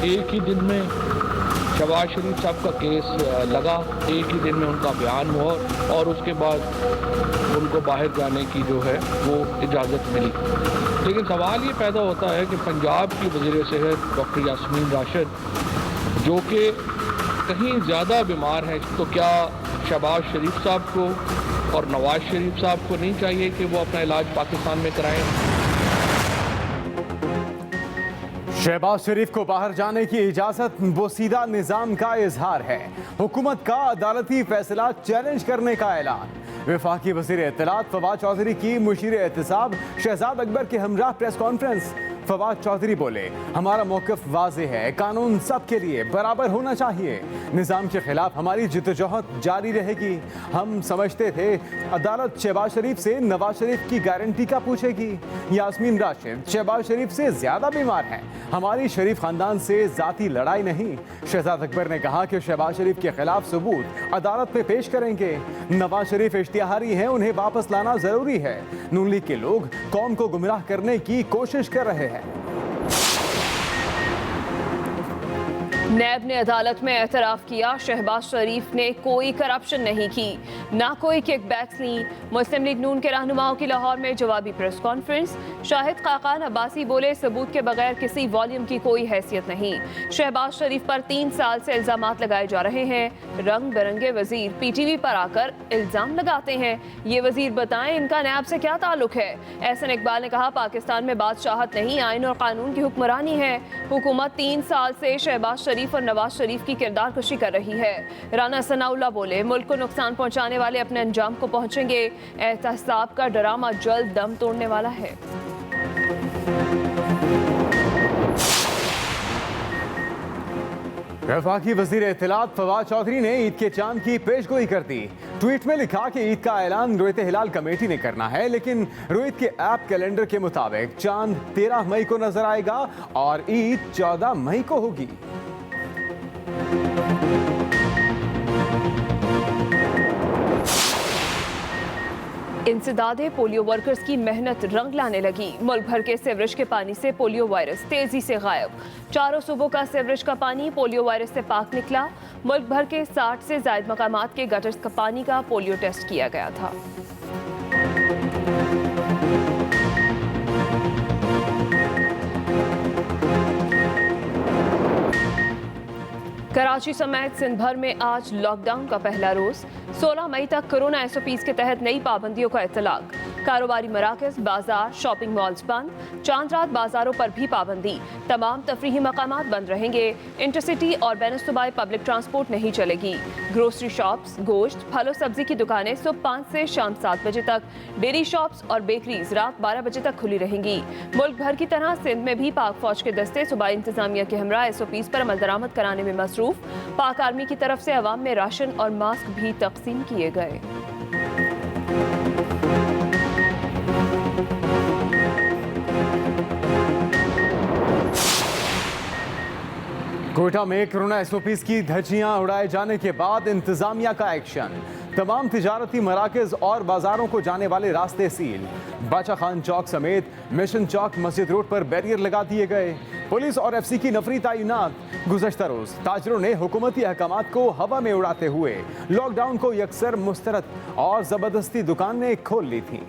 एक ही दिन में शहबाज शरीफ साहब का केस लगा, एक ही दिन में उनका बयान हुआ और उसके बाद उनको बाहर जाने की जो है वो इजाज़त मिली। लेकिन सवाल ये पैदा होता है कि पंजाब की वज़ीर सेहत डॉक्टर यास्मीन राशिद जो कि कहीं ज़्यादा बीमार हैं, तो क्या शहबाज शरीफ साहब को और नवाज शरीफ साहब को नहीं चाहिए कि वो अपना इलाज पाकिस्तान में कराएं? शहबाज शरीफ को बाहर जाने की इजाजत बोसीदा निजाम का इजहार है। हुकूमत का अदालती फैसला चैलेंज करने का ऐलान। वफाकी वज़ीर इत्तलात फवाद चौधरी की मुशीर एहतसाब शहजाद अकबर के हमराह प्रेस कॉन्फ्रेंस। फवाद चौधरी बोले, हमारा मौक़िफ़ वाज़ेह है, कानून सब के लिए बराबर होना चाहिए। निज़ाम के खिलाफ हमारी जिद्दोजहद जारी रहेगी। हम समझते थे अदालत शहबाज शरीफ से नवाज शरीफ की गारंटी का पूछेगी। यास्मीन राशिद शहबाज शरीफ से ज़्यादा बीमार हैं, हमारी शरीफ ख़ानदान से ज़ाती लड़ाई नहीं। शहजाद अकबर ने कहा कि शहबाज शरीफ के खिलाफ सबूत अदालत में पेश करेंगे। नवाज शरीफ इश्तिहारी हैं, उन्हें वापस लाना ज़रूरी है। नून लीग के लोग कौम को गुमराह करने की कोशिश कर रहे हैं। नैब ने अदालत में एतराफ़ किया, शहबाज शरीफ ने कोई करप्शन नहीं की, ना कोई किकबैक्स ली। मुस्लिम लीग नून के रहनुमाओं की लाहौर में जवाबी प्रेस कॉन्फ्रेंस। शाहिद खाकान अब्बासी बोले, सबूत के बगैर किसी वॉल्यूम की कोई हैसियत नहीं। शहबाज शरीफ पर 3 साल से इल्जामात लगाए जा रहे हैं। रंग बिरंगे वजीर पीटीवी पर आकर इल्जाम लगाते हैं। ये वजीर बताएं इनका नैब से क्या ताल्लुक है। एहसन इकबाल ने कहा, पाकिस्तान में बादशाहत नहीं, आइन और कानून की हुक्मरानी है। हुकूमत 3 साल से शहबाज शरीफ और नवाज शरीफ की किरदार कशी कर रही है। राना सनाउल्लाह बोले, मुल्क को नुकसान पहुंचाने वाले अपने अंजाम को पहुंचेंगे। एहतसाब का ड्रामा जल्द दम तोड़ने वाला है। वफाकी वज़ीर इत्तलात फवाद चौधरी ने ईद के चांद की पेशगोई कर दी। ट्वीट में लिखा कि ईद का ऐलान रुयत हिलाल कमेटी ने करना है, लेकिन रुयत के ऐप कैलेंडर के मुताबिक चांद 13 मई को नजर आएगा और ईद 14 मई को होगी। इंसदादे पोलियो वर्कर्स की मेहनत रंग लाने लगी। मुल्क भर के सीवरेज के पानी से पोलियो वायरस तेजी से गायब। 4 सूबों का सीवरेज का पानी पोलियो वायरस से पाक निकला। मुल्क भर के 60 से ज्यादा मकामात के गटर्स का पानी का पोलियो टेस्ट किया गया था। कराची समेत सिंध भर में आज लॉकडाउन का पहला रोज। 16 मई तक कोरोना SOPs के तहत नई पाबंदियों का इतलाक। कारोबारी मराकज, बाजार, शॉपिंग मॉल्स बंद। चांद रात बाजारों पर भी पाबंदी। तमाम तफरीही मकामात बंद रहेंगे। इंटरसिटी और बैनुस्तबाई पब्लिक ट्रांसपोर्ट नहीं चलेगी। ग्रोसरी शॉप्स, गोश्त, फल और सब्जी की दुकानें सुबह 5 से शाम 7 बजे तक। डेयरी शॉप्स और बेकरीज रात 12 बजे तक खुली रहेंगी। मुल्क भर की तरह सिंध में भी पाक फौज के दस्ते सूबाई इंतजामिया के हमरा SOPs पर अमल दरामद कराने में मसरूफ। पाक आर्मी की तरफ से अवाम में राशन और मास्क भी तकसीम किए गए। कोयटा में कोरोना SOPs की धज्जियां उड़ाए जाने के बाद इंतजामिया का एक्शन। तमाम तिजारती मराकज और बाजारों को जाने वाले रास्ते सील। बाचा खान चौक समेत मिशन चौक मस्जिद रोड पर बैरियर लगा दिए गए। पुलिस और FC की नफरी तैनात। गुज़श्ता रोज ताजरों ने हुकूमती अहकामात को हवा में उड़ाते हुए लॉकडाउन को यकसर मुस्तरद और जबरदस्ती दुकानें खोल ली थी।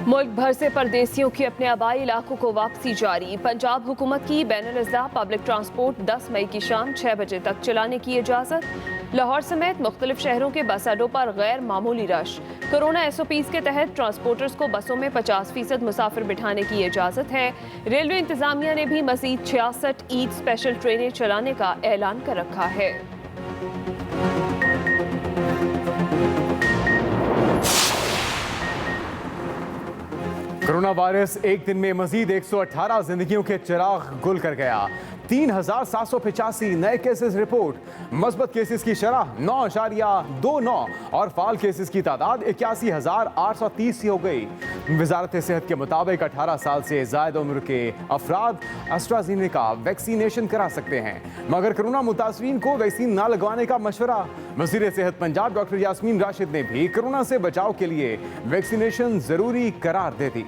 मुल्क भर से परदेसियों की अपने आबाई इलाकों को वापसी जारी। पंजाब हुकूमत की बैनुल-अज़्ज़ा पब्लिक ट्रांसपोर्ट 10 मई की शाम 6 बजे तक चलाने की इजाज़त। लाहौर समेत मुख्तलिफ शहरों के बस अड्डों पर गैर मामूली रश। कोरोना SOPs के तहत ट्रांसपोर्टर्स को बसों में 50% मुसाफिर बिठाने की इजाज़त है। रेलवे इंतजामिया ने भी मज़ीद 66 ईद स्पेशल ट्रेनें चलाने का ऐलान कर रखा है। कोरोना वायरस एक दिन में मजीद 118 जिंदगियों के चिराग गुल कर गया। 3785 नए केसेस रिपोर्ट। मस्बत केसेस की शरह 9.29 और फाल केसेस की तादाद 81,830 हो गई। वजारत सेहत के मुताबिक 18 साल से ज़ायद उम्र के अफराद एस्ट्राज़ेनेका वैक्सीनेशन करा सकते हैं, मगर कोरोना मुतासरीन को वैक्सीन ना लगवाने का मशवरा। वज़ीर सेहत पंजाब डॉक्टर यास्मीन राशिद ने भी कोरोना से बचाव के लिए वैक्सीनेशन जरूरी करार दे दी।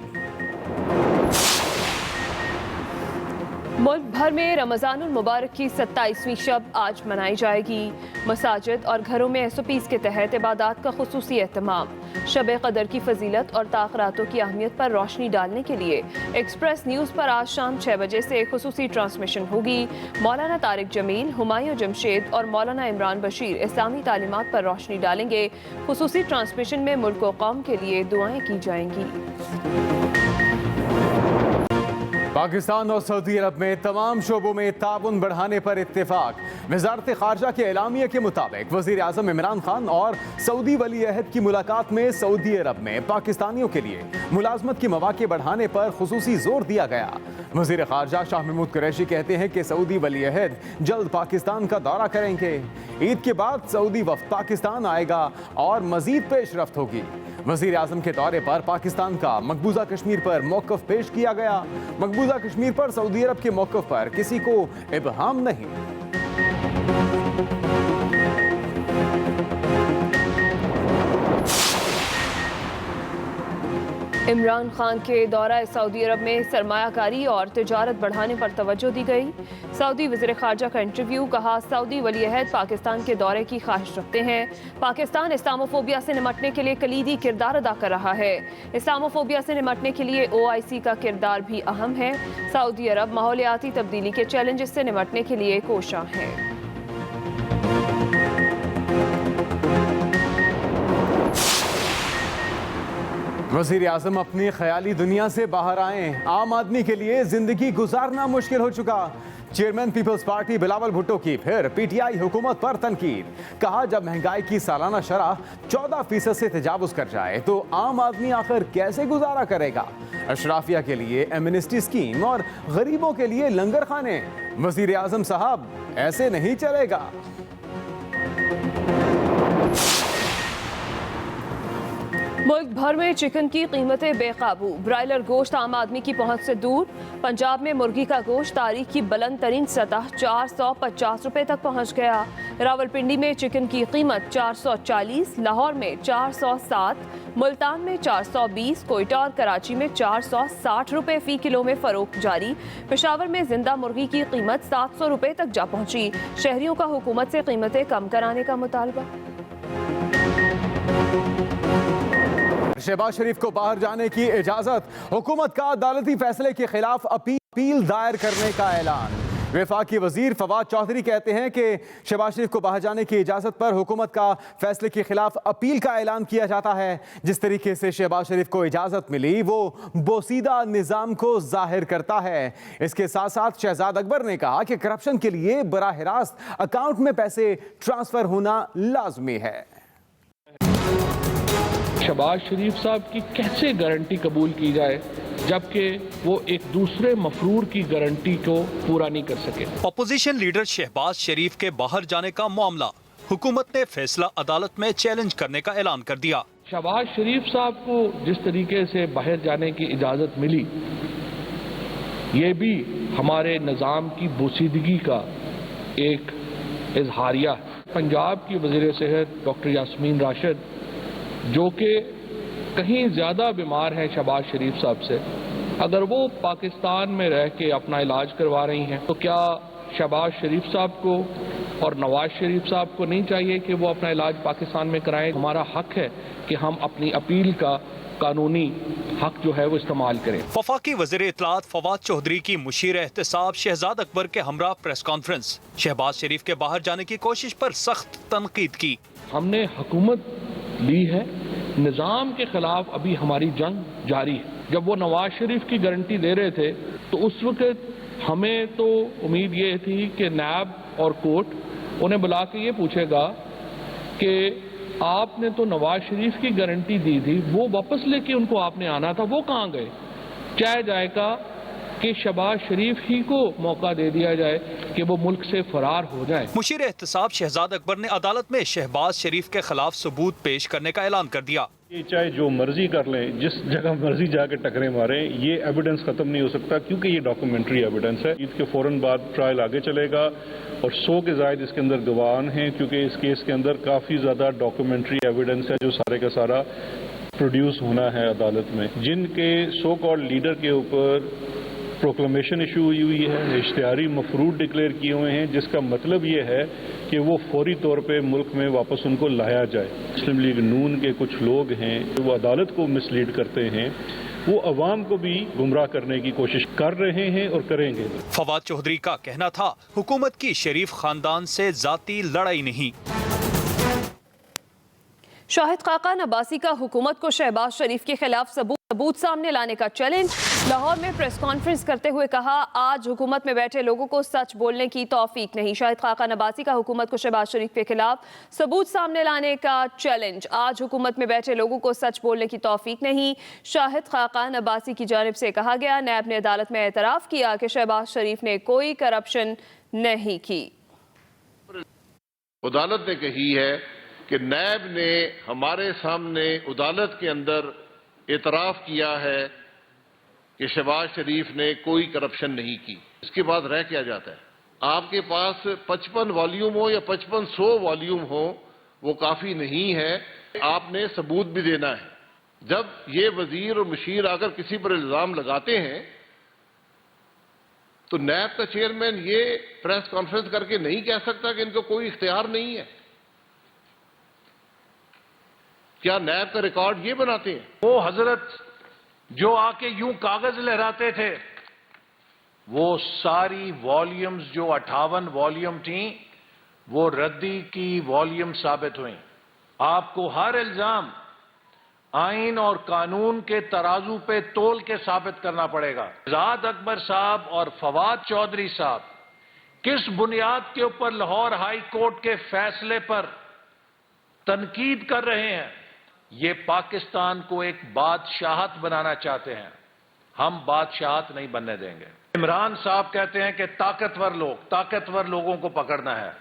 मुल्क भर में रमज़ानुल मुबारक की 27वीं शब आज मनाई जाएगी। मसाजिद और घरों में SOPs के तहत इबादत का खुसूसी एहतमाम। शब कदर की फजीलत और ताक़रातों की अहमियत पर रोशनी डालने के लिए एक्सप्रेस न्यूज़ पर आज शाम 6 बजे से खुसूसी ट्रांसमिशन होगी। मौलाना तारिक जमील, हुमायूं जमशेद और मौलाना इमरान बशीर इस्लामी तालीमात पर रोशनी डालेंगे। खुसूसी ट्रांसमिशन में मुल्क व कौम के लिए दुआएं की जाएंगी। पाकिस्तान और सऊदी अरब में तमाम शोबों में ताउन बढ़ाने पर इत्तेफाक। वजारत खारजा के एलामिया के मुताबिक वज़ीर आज़म इमरान खान और सऊदी वली अहद की मुलाकात में सऊदी अरब में पाकिस्तानियों के लिए मुलाजमत के मौके बढ़ाने पर खुसूसी जोर दिया गया। वज़ीर खारजा शाह महमूद कुरैशी कहते हैं कि सऊदी वली अहद जल्द पाकिस्तान का दौरा करेंगे। ईद के बाद सऊदी वफ़द पाकिस्तान आएगा और मजीद पेशरफ्त होगी। वज़ीर आज़म के दौरे पर पाकिस्तान का मकबूजा कश्मीर पर मौक़िफ़ पेश किया गया। मकबूजा कश्मीर पर सऊदी अरब के मौक़िफ़ पर किसी को इबहाम नहीं। इमरान खान के दौरा सऊदी अरब में सरमायाकारी और तिजारत बढ़ाने पर तवज्जो दी गई। सऊदी वज़ीर ख़ारजा का इंटरव्यू, कहा सऊदी वली अहद पाकिस्तान के दौरे की ख्वाहिश रखते हैं। पाकिस्तान इस्लामोफोबिया से निमटने के लिए कलीदी किरदार अदा कर रहा है। इस्लामोफोबिया से निमटने के लिए OIC का किरदार भी अहम है। सऊदी अरब माहौलियाती तब्दीली के चैलेंजेस से निमटने के लिए कोशां है। वज़ीर आज़म अपनी ख्याली दुनिया से बाहर आए। आम आदमी के लिए जिंदगी गुजारना मुश्किल हो चुका। Chairman peoples party Bilawal Bhutto की फिर PTI हुकूमत पर तनकीद। कहा जब महंगाई की सालाना शरह 14% से तजावुज कर जाए तो आम आदमी आखिर कैसे गुजारा करेगा। अशराफिया के लिए एमनेस्टी स्कीम और गरीबों के लिए लंगर खाने। वज़ीर आज़म साहब ऐसे नहीं चलेगा। मुल्क भर में चिकन की कीमतें बेकाबू। ब्रायलर गोश्त आम आदमी की पहुंच से दूर। पंजाब में मुर्गी का गोश्त तारीख की बुलंद तरीन सतह 450 रुपए तक पहुंच गया। रावलपिंडी में चिकन की कीमत 440, लाहौर में 407, मुल्तान में 420, कोयटा और कराची में 460 रुपए फी किलो में फरोख्त जारी। पेशावर में जिंदा मुर्गी की कीमत 700 रुपए तक जा पहुंची। शहरियों का हुकूमत से कीमतें कम कराने का मुतालबा। शहबाज शरीफ को बाहर जाने की इजाजत। हुकूमत का अदालती फैसले के खिलाफ अपील दायर करने का ऐलान। वफाकी वजीर फवाद चौधरी कहते हैं कि शहबाज शरीफ को बाहर जाने की इजाजत पर हुकूमत का फैसले के खिलाफ अपील का ऐलान किया जाता है। जिस तरीके से शहबाज शरीफ को इजाजत मिली वो बोसीदा निजाम को जाहिर करता है। इसके साथ साथ शहजाद अकबर ने कहा कि करप्शन के लिए बराह रास्त अकाउंट में पैसे ट्रांसफर होना लाजमी है। शहबाज शरीफ साहब की कैसे गारंटी कबूल की जाए जबकि वो एक दूसरे मफरूर की गारंटी को पूरा नहीं कर सके। अपोजिशन लीडर शहबाज शरीफ के बाहर जाने का मामला, हुकूमत ने फैसला अदालत में चैलेंज करने का ऐलान कर दिया। शहबाज शरीफ साहब को जिस तरीके से बाहर जाने की इजाज़त मिली, ये भी हमारे निज़ाम की बोसीदगी का एक इजहारिया है। पंजाब की वज़ीर सेहत डॉक्टर यास्मीन राशिद जो कि कहीं ज़्यादा बीमार हैं शहबाज शरीफ साहब से, अगर वो पाकिस्तान में रह के अपना इलाज करवा रही हैं तो क्या शहबाज शरीफ साहब को और नवाज शरीफ साहब को नहीं चाहिए कि वो अपना इलाज पाकिस्तान में कराएं? हमारा हक है कि हम अपनी अपील का कानूनी हक जो है वो इस्तेमाल करें। वफाकी वज़ीर इत्तलात फवाद चौधरी की मुशीर एहतसाब शहजाद अकबर के हमरा प्रेस कॉन्फ्रेंस। शहबाज शरीफ के बाहर जाने की कोशिश पर सख्त तनकीद की। हमने हुकूमत ली है, निज़ाम के खिलाफ अभी हमारी जंग जारी है। जब वो नवाज शरीफ की गारंटी दे रहे थे तो उस वक्त हमें तो उम्मीद ये थी कि नैब और कोर्ट उन्हें बुला के ये पूछेगा कि आपने तो नवाज शरीफ की गारंटी दी थी, वो वापस लेके उनको आपने आना था, वो कहाँ गए? चाहे जाएगा कि शहबाज शरीफ ही को मौका दे दिया जाए कि वो मुल्क से फरार हो जाए। मुशीर एहतसाब शहजाद अकबर ने अदालत में शहबाज शरीफ के खिलाफ सबूत पेश करने का ऐलान कर दिया। ये चाहे जो मर्जी कर लें, जिस जगह मर्जी जाके टकरे मारें, ये एविडेंस खत्म नहीं हो सकता क्योंकि ये डॉक्यूमेंट्री एविडेंस है। ईद के फौरन बाद ट्रायल आगे चलेगा और 100 के जायद इसके अंदर गवाह हैं क्योंकि इस केस के अंदर काफ़ी ज़्यादा डॉक्यूमेंट्री एविडेंस है जो सारे का सारा प्रोड्यूस होना है अदालत में। जिनके सो कॉल्ड लीडर के ऊपर प्रोक्लेमेशन इशू हुई है, इश्तिहारी मफरूद डिक्लेयर किए हुए हैं, जिसका मतलब ये है कि वो फौरी तौर पे मुल्क में वापस उनको लाया जाए। मुस्लिम लीग नून के कुछ लोग हैं जो वो अदालत को मिसलीड करते हैं, वो अवाम को भी गुमराह करने की कोशिश कर रहे हैं और करेंगे। फवाद चौधरी का कहना था हुकूमत की शरीफ खानदान से जाती लड़ाई नहीं। शाहिद खाकान अब्बासी का हुकूमत को शहबाज शरीफ के खिलाफ सबूत सामने लाने का चैलेंज। लाहौर में प्रेस कॉन्फ्रेंस करते हुए कहा, आज हुकूमत में बैठे लोगों को सच बोलने की तौफीक नहीं। शाहिद खाकान अब्बासी का हुकूमत को शहबाज शरीफ के खिलाफ सबूत सामने लाने का चैलेंज। आज हुकूमत में बैठे लोगों को सच बोलने की तौफीक नहीं। शाहिद खाकान अब्बासी की जानिब से कहा गया, नैब ने अदालत में एतराफ़ किया कि शहबाज शरीफ ने कोई करप्शन नहीं की। अदालत ने कही है कि नैब ने हमारे सामने अदालत के अंदर एतराफ़ किया है कि शहबाज शरीफ ने कोई करप्शन नहीं की। इसके बाद रह क्या जाता है? आपके पास 55 वॉल्यूम हो या 5500 वॉल्यूम हो, वो काफ़ी नहीं है। आपने सबूत भी देना है। जब ये वजीर और मुशीर आकर किसी पर इल्ज़ाम लगाते हैं तो नैब का चेयरमैन ये प्रेस कॉन्फ्रेंस करके नहीं कह सकता कि इनको कोई इख्तियार नहीं है। क्या नैब का रिकॉर्ड ये बनाते हैं? वो हजरत जो आके यूं कागज लहराते थे, वो सारी वॉल्यूम्स जो 58 वॉल्यूम थी, वो रद्दी की वॉल्यूम साबित हुई। आपको हर इल्जाम आइन और कानून के तराजू पे तोल के साबित करना पड़ेगा। आजाद अकबर साहब और फवाद चौधरी साहब किस बुनियाद के ऊपर लाहौर हाई कोर्ट के फैसले पर तनकीद कर रहे हैं? ये पाकिस्तान को एक बादशाहत बनाना चाहते हैं। हम बादशाहत नहीं बनने देंगे। इमरान साहब कहते हैं कि ताकतवर लोगों को पकड़ना है।